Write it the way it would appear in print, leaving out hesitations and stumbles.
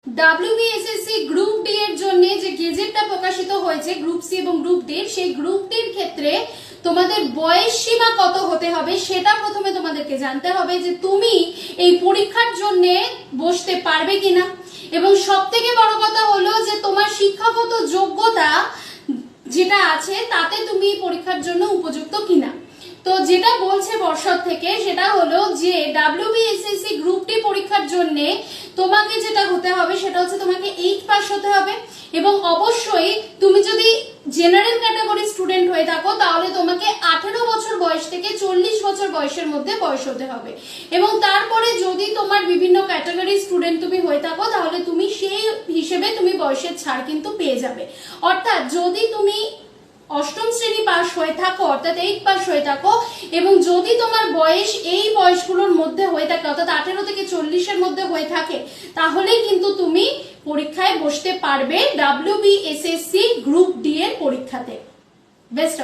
WBSSC group D এর জন্য যে গেজেটটা প্রকাশিত হয়েছে গ্রুপ সি এবং গ্রুপ ডি, সেই গ্রুপ ডির ক্ষেত্রে তোমাদের বয়স সীমা কত হতে হবে সেটা প্রথমে তোমাদেরকে জানতে হবে যে তুমি এই পরীক্ষার জন্য বসতে পারবে কিনা, এবং সবথেকে বড় কথা হলো যে তোমার শিক্ষাগত যোগ্যতা যেটা আছে তাতে তুমি পরীক্ষার জন্য উপযুক্ত কিনা। তো যেটা বলছে পর্ষদ থেকে সেটা হলো যে WBSSC গ্রুপ ডি পরীক্ষার জন্য তোমাকে যেটা হতে হবে সেটা হচ্ছে তোমাকে 8 পাস হতে হবে, এবং অবশ্যই তুমি যদি জেনারেল ক্যাটাগরি স্টুডেন্ট হয়ে থাকো তাহলে তোমাকে 18 বছর বয়স থেকে 40 বছর বয়সের মধ্যে বয়স হতে হবে, এবং তারপরে যদি তোমার বিভিন্ন ক্যাটাগরি স্টুডেন্ট তুমি হয়ে থাকো তাহলে তুমি সেই হিসেবে তুমি বয়সের ছাড় কিন্তু পেয়ে যাবে। অর্থাৎ যদি তুমি অষ্টম শ্রেণী পাস হয়ে থাকো অর্থাৎ 8 পাস হয়ে থাকো, এবং যদি তোমার বয়স এই বয়সগুলোর মধ্যে হয়ে থাকে অর্থাৎ 18 থেকে 40 এর মধ্যে হয়ে থাকে তাহলেই কিন্তু তুমি পরীক্ষায় বসতে পারবে WBSSC গ্রুপ ডি এর পরীক্ষাতে। বেস্ট।